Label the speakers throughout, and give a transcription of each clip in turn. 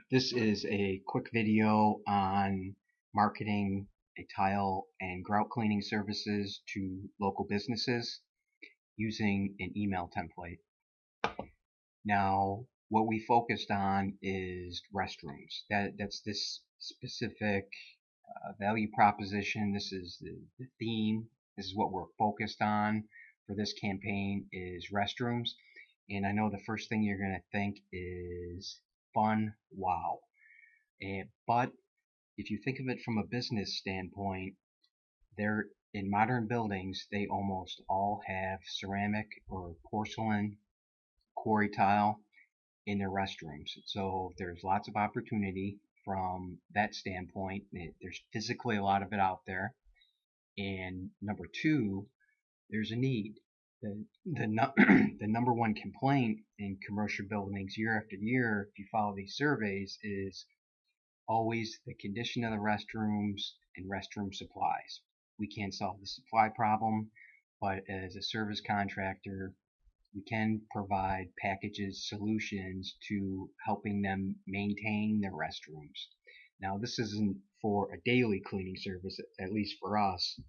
Speaker 1: This is a quick video on marketing a tile and grout cleaning services to local businesses using an email template. Now, what we focused on is restrooms. That's this specific value proposition. This is the theme. This is what we're focused on for this campaign is restrooms. And I know the first thing you're going to think is fun, wow. But if you think of it from a business standpoint, they're in modern buildings, they almost all have ceramic or porcelain quarry tile in their restrooms. So there's lots of opportunity from that standpoint. There's physically a lot of it out there. And number two, there's a need. The number one complaint in commercial buildings year after year, if you follow these surveys, is always the condition of the restrooms and restroom supplies. We can't solve the supply problem, but as a service contractor, we can provide packages, solutions to helping them maintain their restrooms. Now, this isn't for a daily cleaning service, at least for us.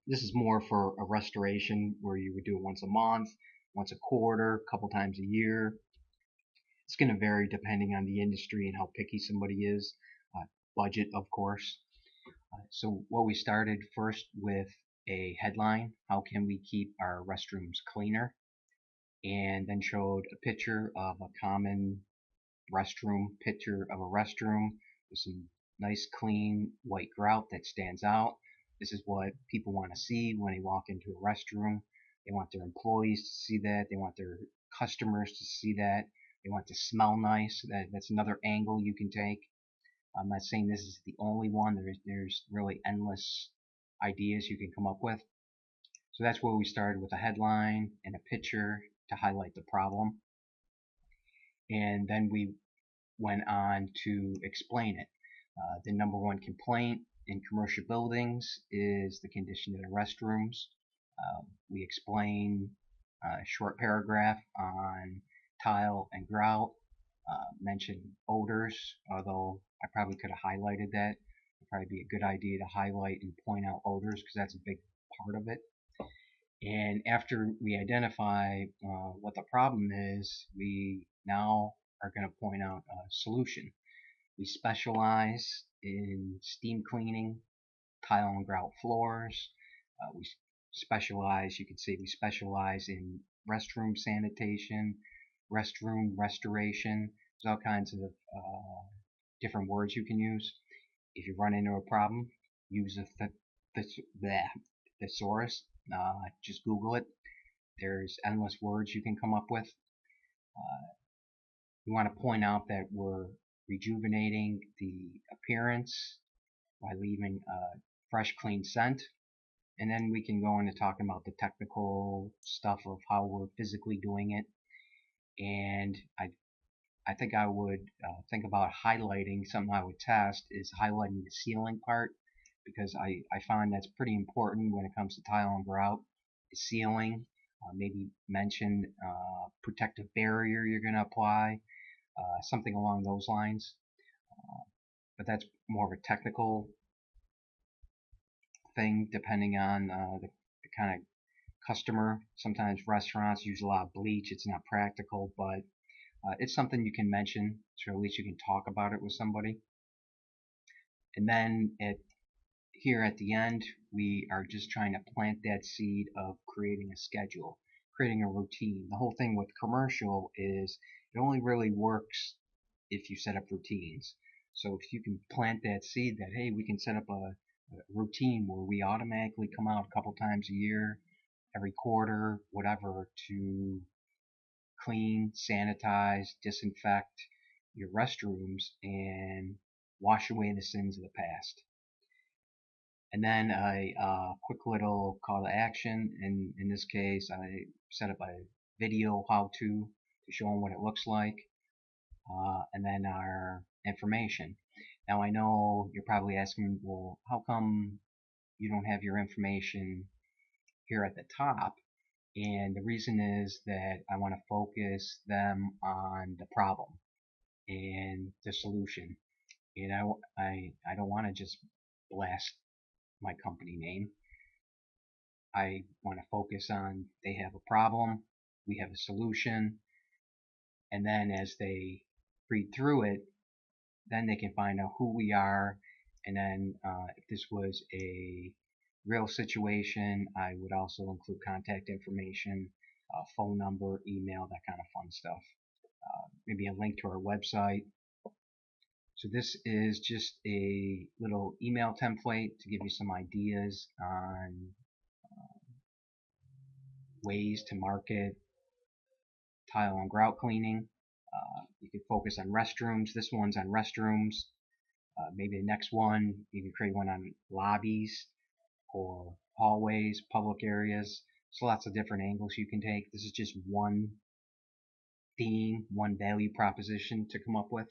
Speaker 1: This is more for a restoration where you would do it once a month, once a quarter, a couple times a year. It's going to vary depending on the industry and how picky somebody is. Budget, of course. So what we started first with a headline, how can we keep our restrooms cleaner? And then showed a picture of a common picture of a restroom with some nice clean white grout that stands out. This is what people want to see when they walk into a restroom. They want their employees to see that. They want their customers to see that. They want to smell nice. That's another angle you can take. I'm not saying this is the only one. There's really endless ideas you can come up with. So that's where we started, with a headline and a picture to highlight the problem. And then we went on to explain it. The number one complaint in commercial buildings is the condition of the restrooms. We explain a short paragraph on tile and grout, mention odors, although I probably could have highlighted that. It'd probably be a good idea to highlight and point out odors because that's a big part of it. And after we identify what the problem is, we now are going to point out a solution. We specialize in steam cleaning, tile and grout floors. We specialize, you could say we specialize in restroom sanitation, restroom restoration. There's all kinds of different words you can use. If you run into a problem, use a thesaurus. Just Google it. There's endless words you can come up with. We want to point out that we're rejuvenating the appearance by leaving a fresh, clean scent. And then we can go into talking about the technical stuff of how we're physically doing it. And I think I would think about highlighting, something I would test is highlighting the sealing part, because I find that's pretty important when it comes to tile and grout. The sealing, maybe mention protective barrier you're going to apply, something along those lines. But that's more of a technical thing depending on the kind of customer. Sometimes restaurants use a lot of bleach. It's not practical, but it's something you can mention, so at least you can talk about it with somebody. And then here at the end, we are just trying to plant that seed of creating a schedule, creating a routine. The whole thing with commercial is it only really works if you set up routines. So if you can plant that seed that, hey, we can set up a routine where we automatically come out a couple times a year, every quarter, whatever, to clean, sanitize, disinfect your restrooms and wash away the sins of the past. And then a quick little call to action. And in this case, I set up a video how-to show them what it looks like, and then our information. Now I know you're probably asking, well, how come you don't have your information here at the top? And the reason is that I want to focus them on the problem. and the solution. And I don't want to just blast my company name. I want to focus on they have a problem, we have a solution, and then as they read through it, then they can find out who we are, and then if this was a real situation, I would also include contact information, phone number, email, that kind of fun stuff. Maybe a link to our website. So this is just a little email template to give you some ideas on ways to market tile and grout cleaning. You can focus on restrooms. This one's on restrooms. Maybe the next one, you can create one on lobbies or hallways, public areas. So lots of different angles you can take. This is just one theme, one value proposition to come up with.